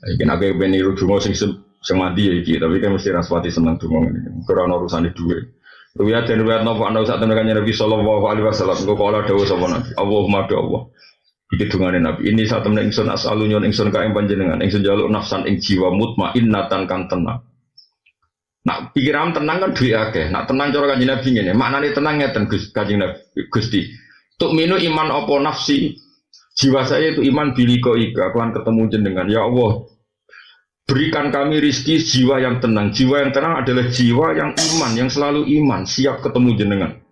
Iki nek ben niru donga sing mati ya iki, tapi kan mesti raspati seneng donga ngene. Ora ono urusane dhuwit. Ruwiyat dan ruwiyat nopo anda saat tenaga Nabi Sallallahu Alaihi Wasallam. Kau kalau dawu sama Nabi. Allahumma do Allah. Iki dungane Nabi. Ini saat temen ingsun asalunyon ingsun kae panjenengan. Ingsun jaluk nafsan ing jiwa mutmainnatan kang tenang. Nak pikiran tenang kan duwe akeh. Nak tenang cara Kanjeng Nabi ngene. Maknane tenang ngeten Kanjeng Nabi Gusti. Tuk minu iman apa nafsi. Jiwa saya itu iman biliko ika. Kelan ketemu jenengan. Ya Allah. Berikan kami rizki jiwa yang tenang. Jiwa yang tenang adalah jiwa yang iman, yang selalu iman, siap ketemu jenengan.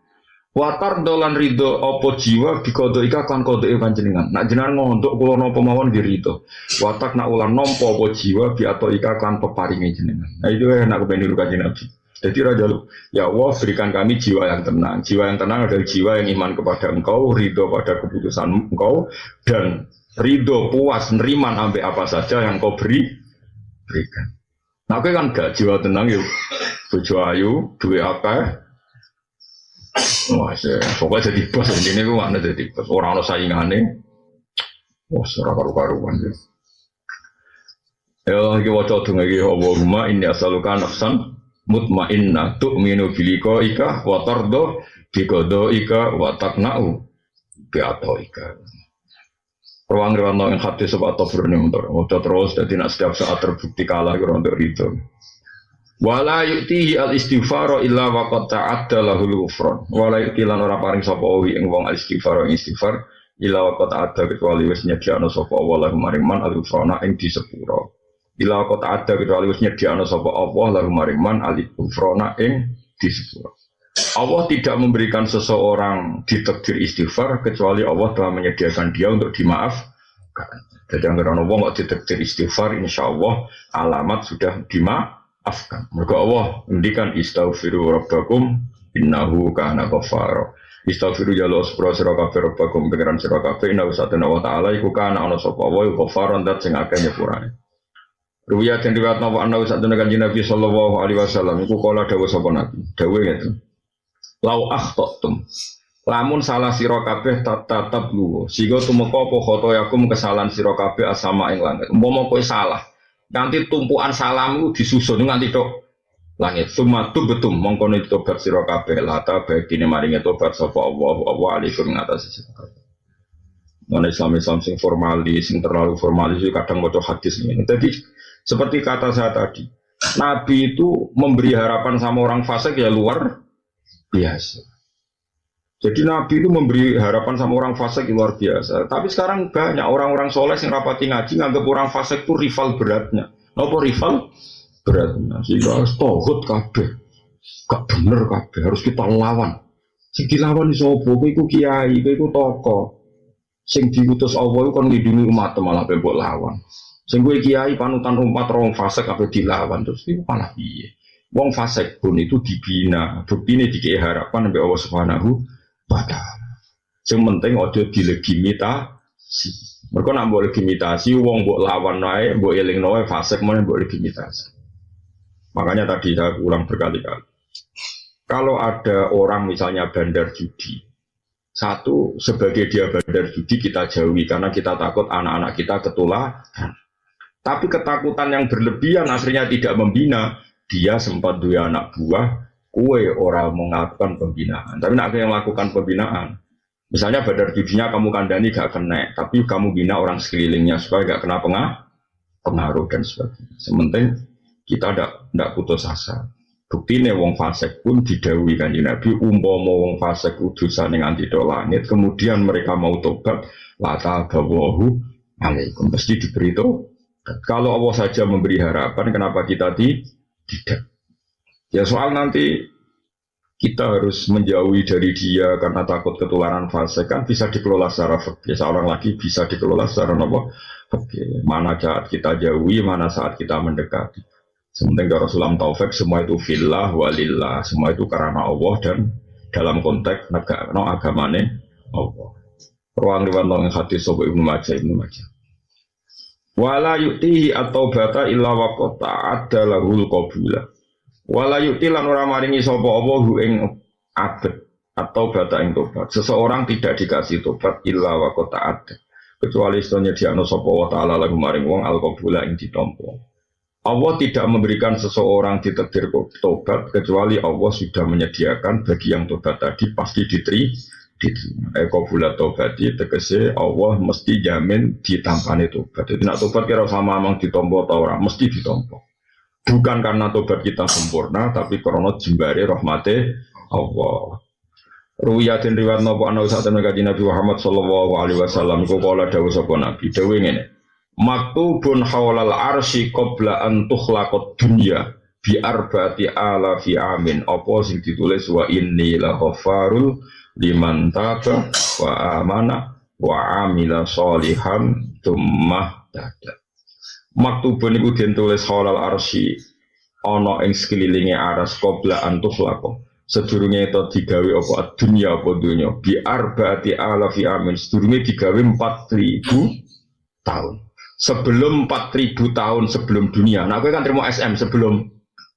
Watar dolan ridho opo jiwa bikodo ika kan kodo ikan jenengan. Nak jenengan ngontok kulo nopo mawon dirito. Watak nak ulan nompo opo jiwa bi atau ika kan peparingi jenengan. Nah itu nak kepengen luka Nabi. Jadi raja lu, ya Allah berikan kami jiwa yang tenang. Jiwa yang tenang adalah jiwa yang iman kepada engkau, ridho pada keputusan engkau, dan ridho puas neriman ambil apa saja yang kau berikan. Nah, aku kan gak jiwa tenang yuk. Bojo ayu, duwe apa? Wah, pokoknya jadi bos ini gue mana jadi bos. Orang orang saingane, wah, serah karu-karuan ya. Ya, lagi wajah tuh lagi Allahumma inni as'aluka nafsan mutmainnah tu'minu biliko ika wa tardo bikodo ika wa taqna'u bi'ato ika. Ruang yang hati sebab tofur ini untuk terus jadi nak setiap saat terbukti kalah untuk itu. Wala yu'tihi al istighfar illa wa qad ta'adda lahul ghufran. Wala yu'ti lan ora paring sapa wi ing wong al istighfar illa wa qad ta'adda kecuali wis nyediakno sapa Allah maring man al ghufrana ing disepuro. Illa wa qad ta'adda kecuali wis nyediakno sapa Allah maring man al ghufrana ing disepuro. Allah tidak memberikan seseorang ditakdir istighfar kecuali Allah telah menyediakan dia untuk dimaafkan. Jadi anggaran Allah nggak ditakdir istighfar, insya Allah alamat sudah dimaafkan. Mereka Allah mendikan istaghfiru rabbakum innahu kana ghaffara. Istaghfiru jalur sira kabeh rabbakum pengiran sira kabeh innahu satana wa ta'ala iku kana ana sapa wa ghaffaran dat sing akeh nyepurane. Ruwiyat yang riwayat ana satana Kanjeng Nabi sallallahu alaihi wasallam iku kala dawuh sapa Nabi. Dawuh ngeten. Lau akhtotum lamun salah sira kabeh tatap luwo sehingga tumeka apa khotoyakum kesalahan sira kabeh asama ing langit umpama kowe salah nanti tumpukan salahmu disusun nganti tok langit sumatu betum mongko tobat sira kabeh lata baikine maringe tobat sapa Allah alaikum ngatasi sira kabeh. Mana Islam sing formalis sing terlalu formalis kadang maca hadis ini. Jadi seperti kata saya tadi Nabi itu memberi harapan sama orang fasik ya luar biasa. Jadi Nabi itu memberi harapan sama orang fasik luar biasa. Tapi sekarang banyak orang-orang soleh yang rapati ngaji nganggap orang fasik itu rival beratnya. Apa rival beratnya? Sehingga harus tohut kabeh. Gak bener kabeh, harus kita lawan. Sing dilawan iso opo? Kowe iku kiai, kowe iku tokoh. Sing diutus Allah iku kon nglindungi umat malah mbok lawan. Sing kowe kiai panutan umat orang fasik kabeh dilawan terus iku malah piye? Wong fasik pun itu dibina, bukti ini dikei harapan sampai Allah Subhanahu wa ta'ala. Yang penting ojo dilegitimasi. Mereka nak boleh legitimasi, wong mbok lawan naik, mbok eling naik, fasik mana mbok legitimasi. Makanya tadi saya ulang berkali-kali. Kalau ada orang misalnya bandar judi, satu sebagai dia bandar judi kita jauhi karena kita takut anak-anak kita ketularan. Tapi ketakutan yang berlebihan akhirnya tidak membina. Dia sempat dua anak buah, kue orang melakukan pembinaan. Tapi nak yang melakukan pembinaan, misalnya bandar judinya kamu kandani gak kena, tapi kamu bina orang sekelilingnya supaya gak kena pengaruh dan sebagainya. Sementing kita tidak putus asa. Bukti nih wong fasik pun didhawuhi Kanjeng Nabi, umpama wong fasik udusane nganti do langit, kemudian mereka mau tobat, lata bawahu alaikum pasti diberi itu. Kalau Allah saja memberi harapan, kenapa kita tidak? Ya soal nanti kita harus menjauhi dari dia karena takut ketularan fasik kan bisa dikelola secara fikih. Seorang lagi bisa dikelola secara apa? Fikih. Mana saat kita jauhi, mana saat kita mendekati. Sementara Rasulullah taufik semua itu fillah walillah, semua itu karena Allah dan dalam konteks negara agamane Allah. Ruang riwayat hadis sahih Ibnu Majah. Wala yu'tihi at-taubata illa wa qad ta'adda lahul qabula. Wala yu'ti lan ora maringi sapa apa ing abet atau bata ing tobat. Seseorang tidak dikasih tobat illa wa qad ta'adda kecuali istonya diakno sapa wa ta'ala lagu maring wong al-qabula ing ditampa. Allah tidak memberikan seseorang ditakdir tobat kecuali Allah sudah menyediakan bagi yang tobat tadi pasti diterima. Qabula tobati tegese Allah mesti jamin ditampani tobat. Jadi nak tobat kira sama amang ditampa ta ora mesti ditampa. Bukan karena tobat kita sempurna tapi karena jembare rahmate Allah. Ruwiyatin riwayat napa ana sak temen kanjeng Nabi Muhammad sallallahu alaihi wasallam kok kala dawuh sapa Nabi dawuh ngene. Maktubun hawlal arsy qabla an tukhlaqad dunya bi arba'ati alafi amin apa sing ditulis wa inni la ghafarul liman taba wa amana wa amila sholihan tsumma tada. Maktubun iku den tulis hawlal arsy ana ing sekelilinge aras qabla an tukhlaqad sedurunge itu digawe apa dunya apa dunya bi arba'ati alafi amin sedurunge digawe 4000 tahun. Sebelum 4000 tahun sebelum dunia. Nah, aku kan terima SM sebelum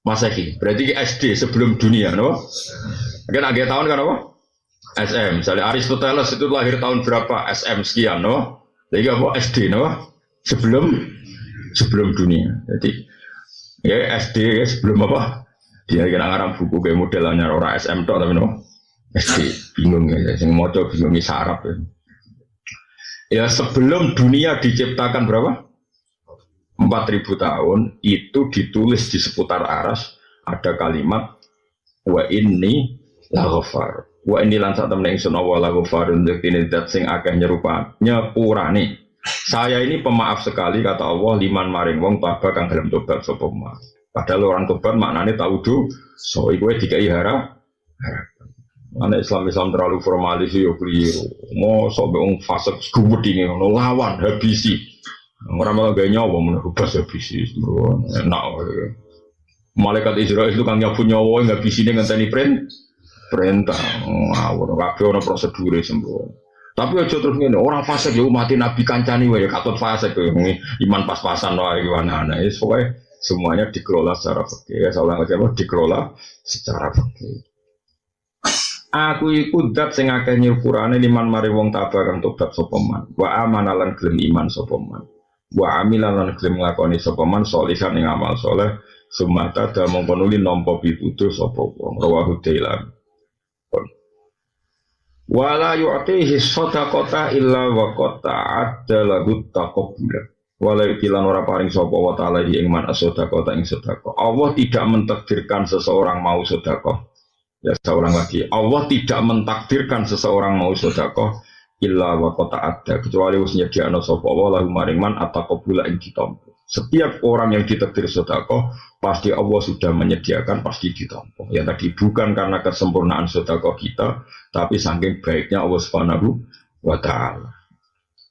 Masehi. Berarti SD sebelum dunia, no? Kan agak tahun kan apa? SM. Misalnya Aristoteles itu lahir tahun berapa? SM sekian, no? Jadi apa? SD, no? Sebelum dunia. Jadi ya SD ya, sebelum apa? Dia kena ngarang buku kayak modelnya orang SM tok tapi no? SD bingung ya. Sing maca bingung sarap ya. Ya sebelum dunia diciptakan berapa? 4000 tahun itu ditulis di seputar aras ada kalimat wa inni la ghafar. Wa inni lan sak temene ingsun wa la ghafarun dzatine zat sing akeh nyepurane. Saya ini pemaaf sekali kata Allah liman maring wong taba kang gelem tobat sapa ma. Padahal orang tobat maknane taudu so iku dikai harap. Anak Islam terlalu formalis yo keliru. Mau sampai fasik gede ngono lawan habisi. Ora malah gak nyawa menurut habisi. Enak. Malaikat Israel itu kan nyapu nyawa enggak bisine ngenteni perintah. Ngawur kabeh ono prosedure sembrono. Tapi aja terus ngene, orang fasik yo mati nabi kancani wae katut fasik iman pas-pasan wae gimana. Wis pokoke semuanya dikelola secara fikih. Ya salah apa dikelola secara fikih. Aku iku dat sing akeh nyepurane liman mari wong tabah kang tobat sapa man. Wa amana lan gelem iman sapa man. Wa amilan lan gelem nglakoni sapa man sholihan ing amal saleh sumata da mongko nuli nampa pituduh sapa wong. Rawahu Dailami. Wala yu'tihi shadaqata illa wa qata'adda lahu taqabbul. Wala yu'tilan ora paring sapa wa ta'ala ing man as-shadaqata ing sedekah. Allah tidak mentakdirkan seseorang mau sedekah. Ya seorang lagi, Allah tidak mentakdirkan seseorang mau sedekah illa wa qata'adda kecuali wis nyediakno sapa wa lahu maring man ataqabbula ing ditampa. Setiap orang yang ditakdir sedekah pasti Allah sudah menyediakan pasti ditampa. Ya tadi bukan karena kesempurnaan sedekah kita, tapi saking baiknya Allah Subhanahu wa taala.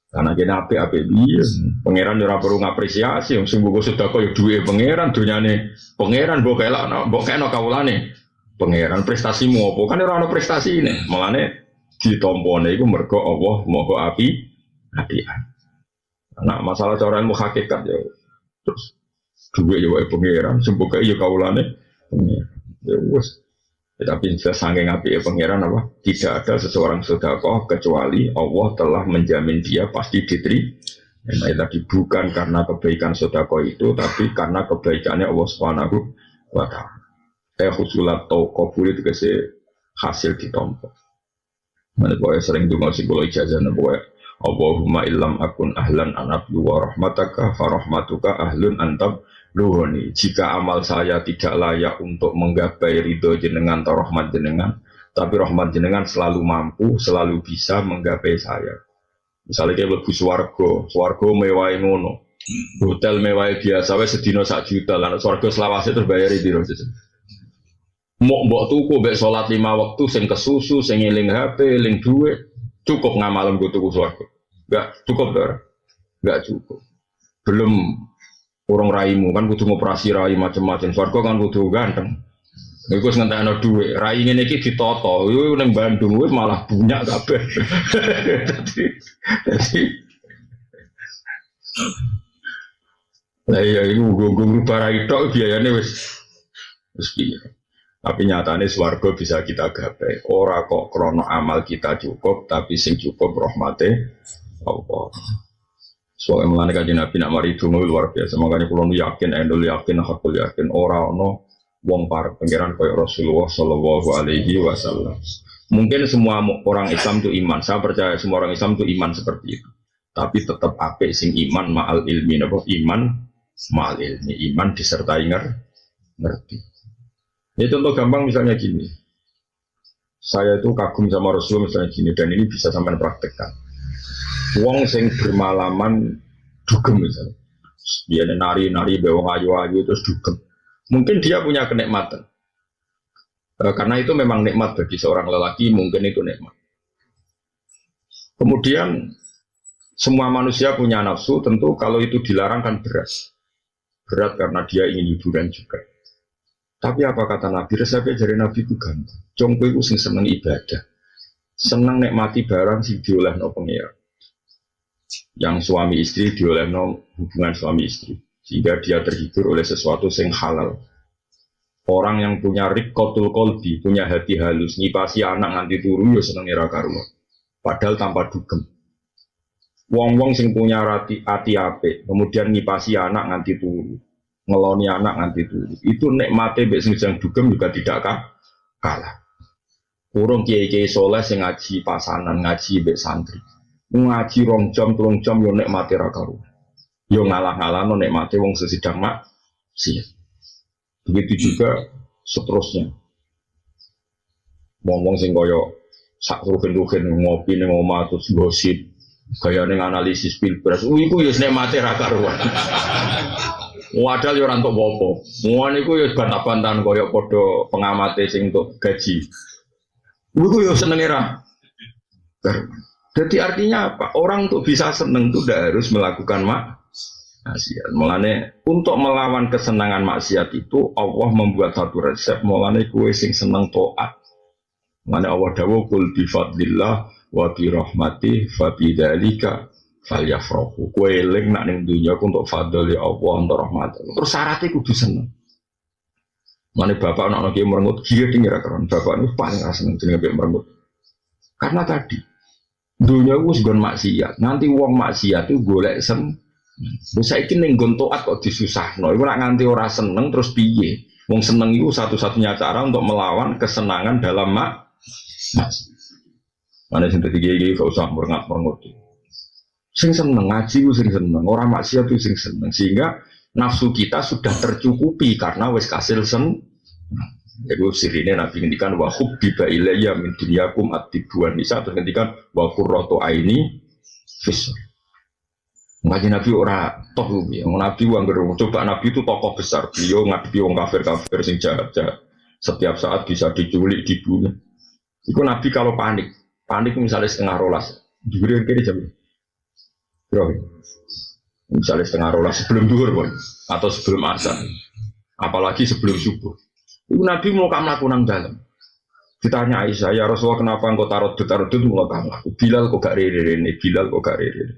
Karena kene apik-apik piye, pangeran ora perlu ngapresiasi, sing mbok sedekah ya duwe pangeran, donyane pangeran mbok kelakno kawulane. Pangeran prestasimu apa kan ora ono prestasi ini malane ditompone iku mergo Allah maha apian. Nah masalah cara ilmu hakikat ya terus duwe ya wae pangeran semboga ya kawulane ya wis tapi saking apike pangeran apa tidak ada seseorang sedekah kecuali Allah telah menjamin dia pasti diterima. Nah tadi bukan karena kebaikan sedekah itu tapi karena kebaikannya Allah Subhanahu wa taala. Khusulat atau kabul itu kasih hasil ditompo. Mana boleh sering dengar si kalau ijazah boleh. Allahumma illam akun ahlan anablu wa rahmataka farahmatuka ahlun antab luhoni. Jika amal saya tidak layak untuk menggapai ridho jenengan atau rahmat jenengan, tapi rahmat jenengan selalu mampu, selalu bisa menggapai saya. Misalnya kayak lebih swargo mewah ngono, hotel mewah biasa, sedino 1 juta, lalu swargo selawase terus bayar di rosis. Mau mbok tuku mbek salat 5 waktu sing kesusu sing eling HP eling duit cukup ngamalem go tuku swarga enggak cukup ora enggak cukup belum urung raimu kan kudu ngoperasi rai macam-macam swarga kan kudu ganteng iku wis ngentekno duit rai ngene iki ditoto yo ning Bandung wis malah bunyak kabeh dadi lah iya iku nggo rai tok biayane wis piye. Tapi nyatanya swarga bisa kita gapai. Ora kok krono amal kita cukup, tapi sing cukup rahmate Allah. Soalnya melane kanjeng Nabi nak mari donga luar biasa. Makanya kula yakin, endul yakin, hakul yakin ora ono wong parek pangeran kaya Rasulullah sallallahu alaihi wasallam. Mungkin semua orang Islam itu iman. Saya percaya semua orang Islam itu iman seperti itu. Tapi tetap apik sing iman ma'al ilmi napa iman ma'al ilmi. Iman disertai ngerti. Ya contoh gampang misalnya gini. Saya itu kagum sama Rasulullah misalnya gini dan ini bisa sampai praktekkan. Wong sing bermalaman dugem misalnya, dia nari-nari bewong ayu-ayu terus dugem. Mungkin dia punya kenikmatan, karena itu memang nikmat bagi seorang lelaki. Mungkin itu nikmat. Kemudian semua manusia punya nafsu. Tentu kalau itu dilarang kan berat karena dia ingin hiburan juga. Tapi apa kata Nabi? Resepnya dari Nabi itu gampang. Jongko itu seneng ibadah, seneng nikmati barang sing diolehno pengira. Yang suami istri diolehno hubungan suami istri sehingga dia terhibur oleh sesuatu yang halal. Orang yang punya riqqatul qalbi, punya hati halus, ngipasi anak nganti turu ya seneng ira karuan. Padahal tanpa dugem. Wong-wong sing punya hati apik, kemudian ngipasi anak nganti turu, ngeloni anak nganti turu. Itu nikmate mbek sing dugem juga tidak kalah. Urung kiai-kiai saleh sing ngaji pasanan, ngaji mbek santri. Ngaji 2 jam, 3 jam yo nikmati ra karo. Yo ngalah-ngalahno nikmati wong sesidang maksiat. Begitu juga seterusnya. Wong-wong sing kaya sak rugen-rugen ngopi ning omah terus gosip, gayane analisis pilpres. Iku yo nikmati ra karuan. Wadal yo ora entuk apa-apa. Mun iku yo bantah-bantahan kaya padha pengamate sing entuk gaji. Iku yo senenge ra. Jadi artinya apa? Orang untuk bisa seneng itu tidak harus melakukan maksiat. Mulane untuk melawan kesenangan maksiat itu Allah membuat satu resep. Mulane kue sing seneng taat. Mulane Allah dawuh kul bi fadlillah wa bi rahmati fa bidzalika falyafrahu. Kue eling nak ning dunya untuk fadli Allah untuk rahmat. Terus syaratnya kudu seneng. Mulane bapak anak ki merengut giye tinggal karo bapak niku paling seneng jenenge merengut. Karena tadi dunia itu segon maksiat. Nanti uang maksiat itu golek bisa ikin ning nggon taat kok disusahno. Iku nak nganti ora seneng terus piye? Wong seneng itu satu-satunya cara untuk melawan kesenangan dalam maksiat. Mana sing dadi kiai gak usah merengat-merengut. Sing seneng ngaji ku sing seneng, ora maksiat itu sing seneng. Sehingga nafsu kita sudah tercukupi karena wis kasil Itu sirine Nabi ngendikan wa hubbiba ilayya min dunyakum at-tibuan nisa terus ngendikan wa qurratu aini fis. Ngaji Nabi ora toh ya. Nabi anggere coba Nabi itu tokoh besar. Beliau ngadepi wong kafir-kafir sing jahat-jahat. Setiap saat bisa diculik, dibunuh. Iku Nabi kalau panik misalnya setengah rolas. Diberi kiri jam. Yo. Misalnya setengah rolas sebelum duhur pun atau sebelum azan. Apalagi sebelum subuh. Ibu Nabi mau kamu lakukan dalam. Ditanya Aisyah, ya Rasulullah kenapa engkau taruh mau kamu laku? Bilal kok gak rere ini, Bilal kok gak rere.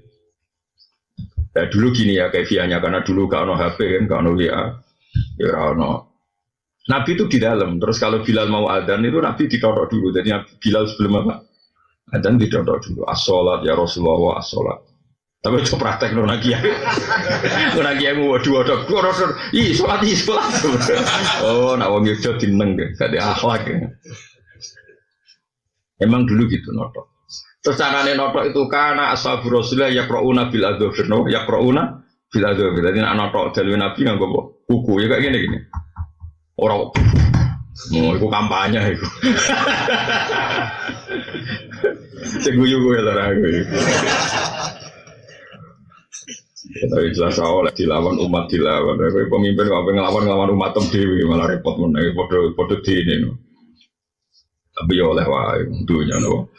Ya dulu gini ya kefiahnya karena dulu gak ono HP kan, gak ono WA, ya ono. Nabi itu di dalam. Terus kalau Bilal mau adzan itu Nabi ditodok dulu. Jadi Bilal sebelum apa? Adzan ditodok dulu. As-sholat ya Rasulullah as-sholat. Tapi itu praktek nona kiai. Nona kiai mau waduh. Ih sholat. Oh, nak wong yo dineng deh, gak ada akhlak. Emang dulu gitu notok. Terus carane notok itu karena ashabu Rasulullah yaqrauna bil adzafir, no? Yaqrauna bil adzafir. Jadi nak notok dalil Nabi nganggo buku ya kayak gini. Orang mau ikut kampanye itu. Seguyu gue lah gue. Tapi jelas awal dilawan umat dilawan. Pemimpin apa ngelawan umat dewi malah repot meneh podo di ini. Tapi ya oleh wae dunya no.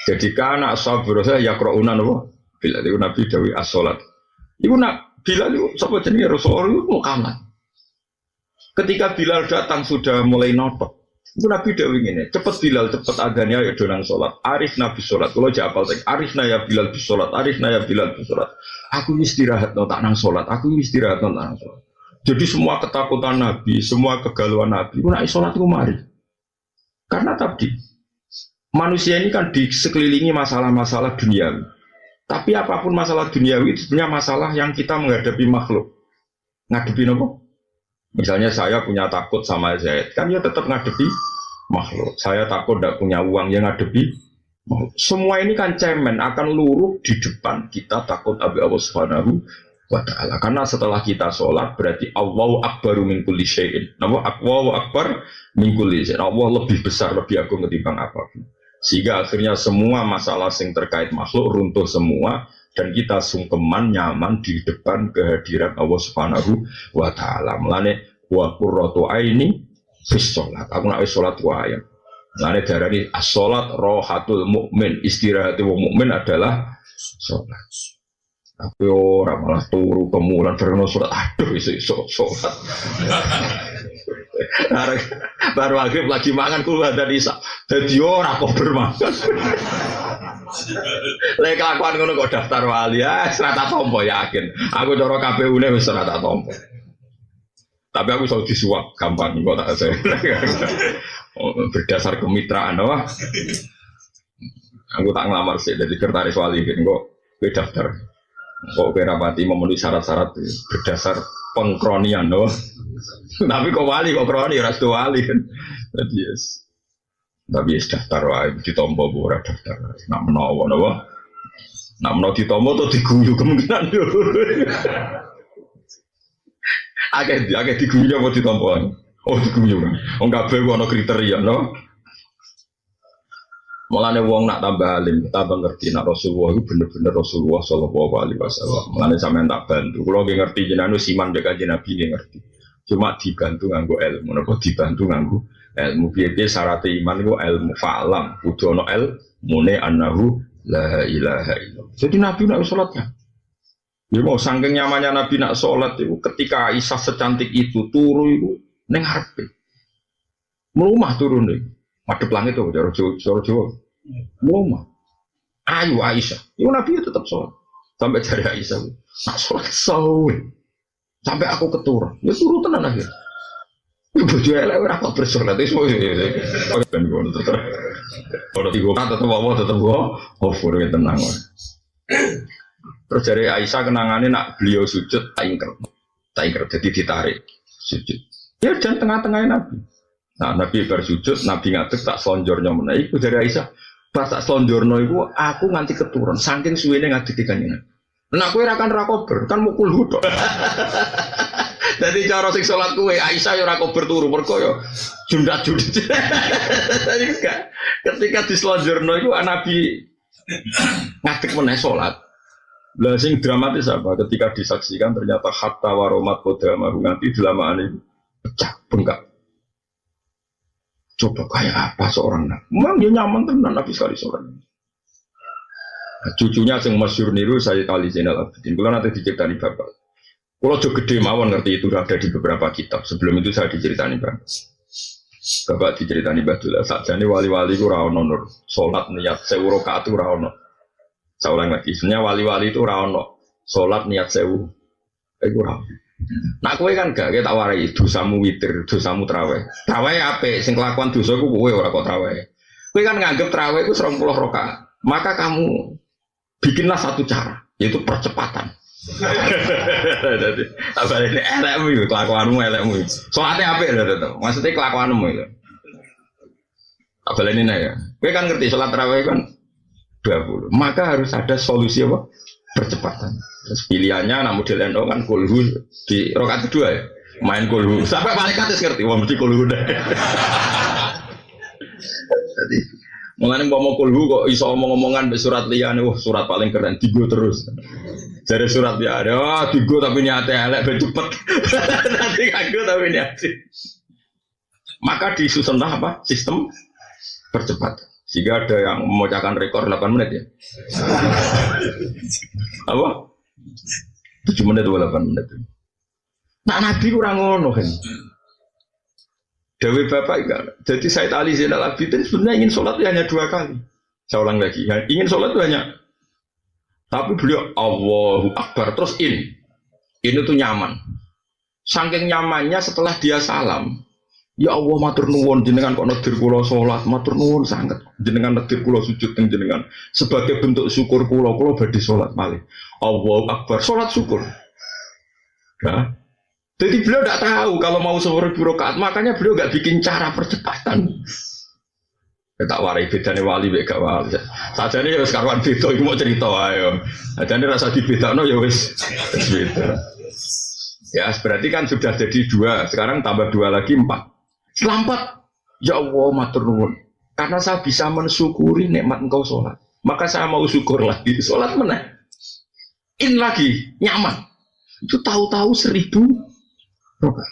Jadi kana sabur saya yaqrauna no. Bila itu Nabi Dawi as-salat. Iku nak bila itu sapa jenenge Rasulullah itu mau kalah. Ketika Bilal datang sudah mulai notok. Itu Nabi Dawi ini, cepet Bilal, cepet adanya ya donang sholat. Arif Nabi sholat, kalau jawab Arif naya Bilal bis sholat, Arif naya Bilal bis sholat. Aku istirahat no tak nang sholat, aku istirahat no tak nang sholat. Jadi semua ketakutan Nabi, semua kegalauan Nabi, aku nak sholat aku mari. Karena tadi manusia ini kan di sekelilingi masalah-masalah dunia. Tapi apapun masalah duniawi itu sebenarnya masalah yang kita menghadapi makhluk. Ngadepi apa? Misalnya saya punya takut sama Zaid, kan ya tetap ngadepi makhluk. Saya takut tidak punya uang, yang ngadepi makhluk. Semua ini kan cemen akan luruh di depan kita takut abi Allah Subhanahu wa ta'ala. Karena setelah kita sholat berarti Allahu akbaru min kulli syai'in. Allahu akbar min kulli syai'in. Allah lebih besar, lebih agung ketimbang apapun. Sehingga akhirnya semua masalah yang terkait makhluk runtuh semua dan kita sungkeman nyaman di depan kehadiran Allah Subhanahu wa ta'ala. Mulane wa qurratu aini fis sholat. Aku nak sholat wae. Mulane darani as-sholat rohatul mukmin. Istirahat wong mukmin adalah sholat. Tapi orang malah turu kemulan berno sholat. Aduh iso sholat. Baru maghrib lagi mangan kulo dari Isa. Dadi ora kok bermakan. Lek kelakuan ngono kok daftar wali ya serata tompo yakin. Aku cara KPU-ne wis serata tompo. Tapi aku iso disuap gampang kok tak saya. Berdasar kemitraan wah. Aku tak ngelamar sih dari sekretaris wali kok kowe daftar. Kok rapati memenuhi syarat-syarat berdasar pengkronian doh. Tapi kok wali kok kroni ora sedo wali kan. Jadi yes. Tapi daftar wae ditompo ora daftar. Nak menawa napa? Nak menawa ditompo to diguyu kemungkinan yo. Agak diguyu apa ditompo? Oh diguyu. Wong kabeh ku ana kriteria no. Mulane wong nak tambah alim, tambah ngerti nak Rasulullah itu bener-bener Rasulullah sallallahu alaihi wasallam. Mulane sampean tak bantu. Kulo nggih ngerti jenengan siman dek kanjeng Nabi nggih ngerti. Cuma dibantu nganggo ilmu, napa dibantu nganggo ilmu. Piye-piye syarat iman iku ilmu fa'lam, kudu ana ilmune annahu la ilaha illallah. Jadi Nabi nak salat ya. Ya mau saking nyamannya Nabi nak salat itu ketika Aisyah secantik itu turu itu ning ngarepe. Melumah turun nih. Madep langit tuh, jauh-jauh. Rumah. Ayo Aisyah. Ibu Nabi tetap sholat. Sampai cari Aisyah. Nak sholat sawi. Sampai aku keturun. Ya turun tenan akhir. Ibu jual lewat apa bersolat itu semua. Kan gue tetap. Kalau tiga kata tetap bawa tetap gue. Oh, furwe tenang. Terus dari Aisyah kenangannya nak beliau sujud tak ingker. Jadi ditarik sujud. Ya dan tengah-tengahnya Nabi. Nah, Nabi bersujud, Nabi ngadeg tak selonjornya menaik. Itu dari Aisyah, pas tak selonjornya itu, aku nganti keturun. Saking suwene ngadeg ikannya. Nah, aku rakan rakober, kan mukul hudok. Jadi cara sing sholat kue, Aisyah ya rakober turu, mereka ya jundat-jundat. Jadi ketika di selonjornya itu, Nabi ngadeg menaik sholat. Lah sing dramatis apa? Ketika disaksikan ternyata hatta waromat kodama nganti delamaan itu pecah, bengkak. Coba kayak apa seorang Nabi? Memang dia nyaman tenan Nabi sekali seorang. Nah, cucunya yang masyhur niru saya Ali Zainal Abidin. Kalau nanti diceritani bapak. Kalau jauh gede mawon ngerti itu ada di beberapa kitab. Sebelum itu saya diceritani bapak. Bapak diceritani Badullah. Saat ini wali-wali itu rawono nur. Sholat niat sewu rakaat itu rawono. Saya ulang lagi. Sebenarnya wali-wali itu rawono. Sholat niat sewu. Itu rawono. Nah kowe kan gak tak warai dosamu witir, dosamu traweh. Traweh apik, sing kelakuan dosa iku kowe ora kok traweh. Kowe kan nganggep traweh iku 20 rakaat. Maka kamu bikinlah satu cara, yaitu percepatan. Jadi apa ini elekmu itu, kelakuanmu elekmu. Soalnya apik lho tetep. Maksudnya kelakuanmu itu. Apa ini ya? Kowe kan ngerti salat traweh kan 20. Maka harus ada solusi apa? Percepatan. Terus pilihannya anak model NO kan kulhu di rokaat kedua ya main kulhu sampai malaikat ngerti wah mesti kulhu deh. Jadi mengenai mau kulhu kok iso omong-omongan surat liane wah surat paling keren digo terus dari surat ya ada digo tapi niatnya elek ben cepet nanti kagak tapi niatnya maka disusun apa sistem percepatan. Sehingga ada yang memecahkan rekor 8 menit ya. Apa? 7 menit atau 8 menit. Nah Nabi kurang ngono kan. Dewi Bapak enggak. Jadi Said Ali Zainal Abidin sebenarnya ingin sholat hanya 2 kali. Saya ulang lagi. Ingin sholat itu hanya. Tapi beliau Allahu Akbar terus in. Ini tuh nyaman. Saking nyamannya setelah dia salam. Ya Allah matur nuwun jenengan kok nedir kula salat, matur nuwun sanget. Jenengan nedir kula sujud teng jenengan. Sebagai bentuk syukur kula badhe salat malih. Allahu Akbar, salat syukur. Ya. Jadi beliau tidak tahu kalau mau 1000 rakaat, makanya beliau nggak bikin cara percepatan. Tak warai bedane wali mek gak wali. Sajane ya wis karuan beda iki mau cerita ayo. Sajane rasa dibedakno ya wis beda. Ya berarti kan sudah jadi 2, sekarang tambah 2 lagi 4. Selamat, ya Allah matur nuwun. Karena saya bisa mensyukuri nikmat engkau sholat, maka saya mau syukur lagi. Sholat meneh, in lagi, nyaman. Itu tahu-tahu 1000 rakaat.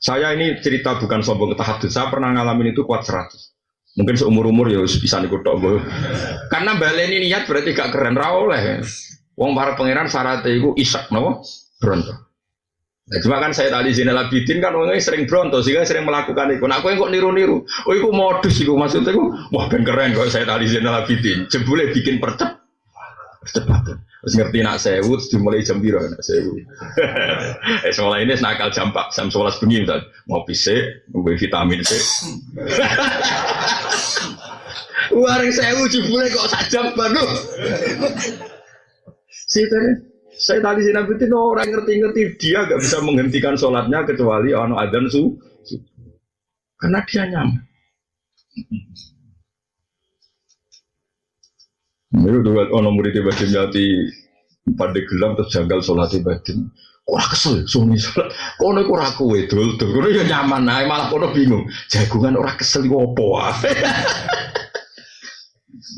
Saya ini cerita bukan sombong tahadud. Saya pernah ngalamin itu kuat 100. Mungkin seumur-umur ya bisa nikutok. Karena baleni niat berarti gak keren ra oleh. Wong para pangeran syaratnya itu isak napa? Bronto. Nah, cuma kan saya tadi Zainal Abidin kan orangnya sering bronto sehingga sering melakukan itu. Nah, aku yang kok niru-niru. Oh, itu modus itu maksudnya itu. Wah, ben keren kok saya tadi Zainal Abidin. Jebule bikin percepatan. Terus ngerti nak sewu dimulai jam biru nak sewu. Sekolah ini nakal jam 11 bengi misal. Mau pisik, ngombe vitamin C. Wareng sewu jebule kok sak jam baru. Saya tadi Zainal Abidin orang ngerti-ngerti dia gak bisa menghentikan sholatnya kecuali ono adzan su. Karena dia nyaman. Ini tuh ono murid Badim Yati pada gelam terus janggal sholatnya Badim. Kurang kesel, sunyi sholat. Kono kurang kue dul, kono ya nyaman, nah malah kono bingung. Jagungan orang kesel wopo.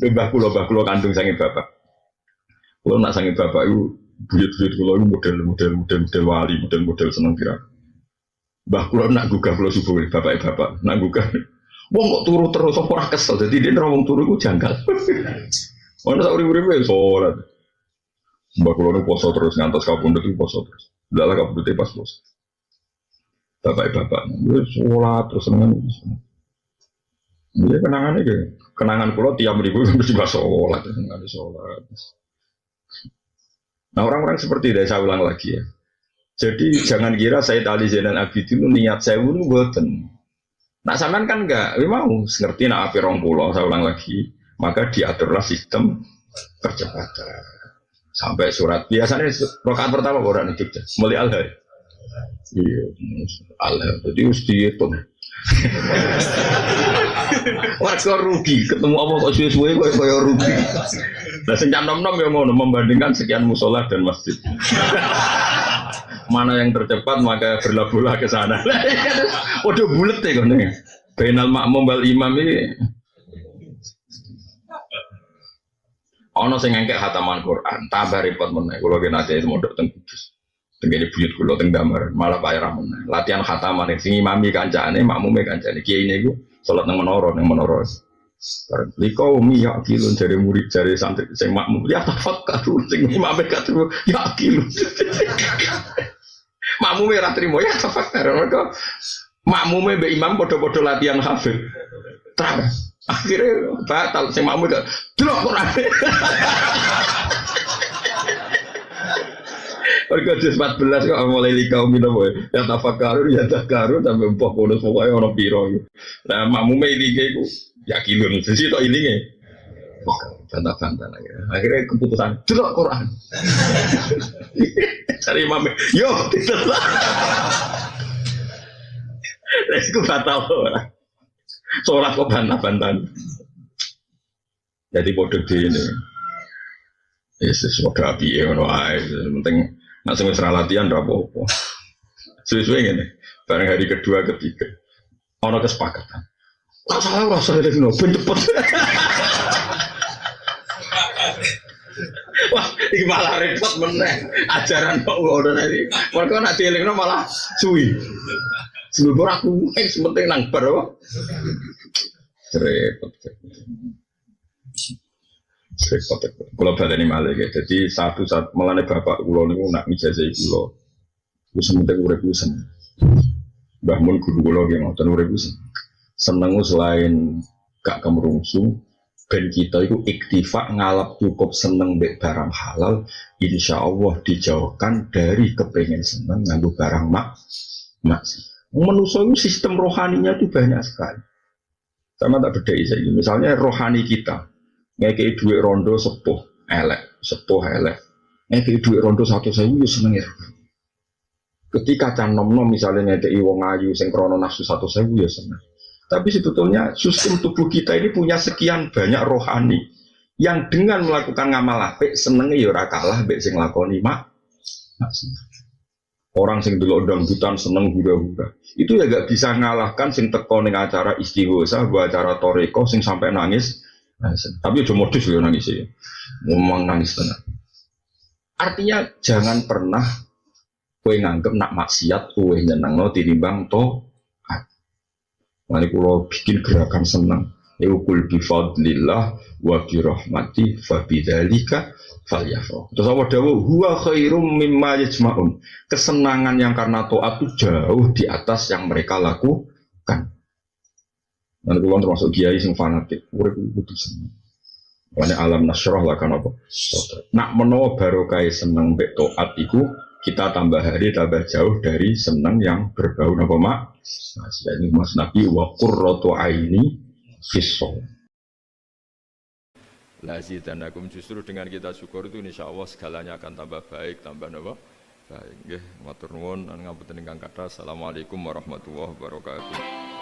Mbah kulo kandung sange bapak. Kulo nak sange bapak itu. Buyut-buyut kulo itu model wali, model seneng kira. Mbah kulo nak gugah kulo subuh, bapak nak gugah. Wong kok turu terus ora kesel, jadi dia wong turu iku janggal. Ono sak urip-uripe sholat. Mbah kulo nu poso terus ngantos kapundhut iku poso terus. Ndalah kapundhute pas poso. Bapak wis sholat terus seneng. Ini kenangannya gitu. Kenangan kulo tiap minggu mesti bahas sholat, nggak sholat. Nah orang-orang seperti itu saya ulang lagi ya. Jadi jangan kira Sayyid Ali Zainal Abidin itu niat saya itu buatan. Nah sampean kan enggak, mau ngerti nak api rong pulau, saya ulang lagi. Maka diaturlah sistem percepatan. Sampai surat biasanya rakaat pertama orang nih Jogja, mulai al-hari. Iya, al-hari. Jadi harus dihitung. Warga rugi, ketemu apa kok suwe-suwe kok rugi. Nah senyap nom-nom ya mau membandingkan sekian musola dan masjid. Mana yang tercepat maka berlabuhlah ke sana. Waduh bulet ya kan nih. Bainal makmum wal imam ini. Ono sing ngengkek khataman Quran, tambah repot meneh. Kula ki nate mondok teng Kudus. Tengene buyut kula teng Damar, malah payah meneh. Latihan khataman sing imami kancane, makmume kancane. Kiyaine iku salat nang menara. Likau ya kilun dari murid dari santri sing makmum ya tafakkur sing imame katru ya kilun. Makmume ra trimo ya tafakkur. Mergo makmume mbek imam padha-padha latihan hafid. Terus akhirnya batal sing makmum gak delok Quran. Mergo juz 14 kok mulai likau minum ya tafakkur ya takarun sampai mbok bonus pokoke ono piro. Lah makmume iki iku yakin jadi tok ilinge. Bantah-bantah lagi. Akhirnya keputusan delok Quran. Cari imam. Yo, tidak. Resku batal ora. Salat kok bantah-bantah. Jadi bodoh ini. Yesus bodoh piye ngono ae. Penting nek sing wis latihan ora apa-apa. Suwe-suwe ngene. Bareng hari kedua ketiga ono kesepakatan. Tak salah rasa dari ben cepet. Wah, iki malah repot meneh. Ajaran kok ngono tadi. Mergo nek dielingno malah suwi. Sebelum aku penting nang bar apa? Repot. Kula baleni malih ya. Jadi satu melane bapak kula niku nak mijazahi kula. Wis penting urip wis. Mbah Mun guru kula nggih ngoten urip wis. Seneng selain gak kemerungsung ben kita itu iktifa ngalap cukup seneng mbek barang halal, insya Allah dijauhkan dari kepengen seneng nganggo barang maksiat. Manusia itu sistem rohaninya itu banyak sekali. Sama tak beda saya. Misalnya rohani kita, ngekei duit rondo sepuh elek. Ngekei duit rondo 1.000 ya seneng ya. Ketika can nom misalnya ngekei wong ayu sing krono nafsu 1.000 ya seneng. Tapi sebetulnya sistem tubuh kita ini punya sekian banyak rohani yang dengan melakukan ngamal apik senenge ya ora kalah mbek sing lakoni maksiat. Orang sing delok dangdutan seneng hura-hura. Itu ya gak bisa ngalahkan sing teko ning acara istighosa, acara toreko sing sampai nangis. Tapi aja modus ya nangis ya. Ngomong nangis tenan. Artinya jangan pernah kowe nganggep nak maksiat kowe nyenengno tinimbang to. Mari kula bikin gerakan seneng. Yaqul bi fadlillah wa bi rahmati fa bidzalika falyafrah. Terus apa dawuh huwa khairum mimma yajma'un. Kesenangan yang karena taat itu jauh di atas yang mereka lakukan. Dan kula termasuk kiai sing fanatik, urip kudu seneng. Wane alam nasrah lah kan apa. Nak menawa barokah seneng mbek taat iku kita tambah hari tambah jauh dari senang yang berbau apa mak? Jadi Mas Nabi wa qurratu aini fisol. Lazidanakum justru dengan kita syukur itu insya Allah segalanya akan tambah baik, tambah apa? Baik. Nggih, matur nuwun ngapunten ingkang kathah. Assalamualaikum warahmatullahi wabarakatuh.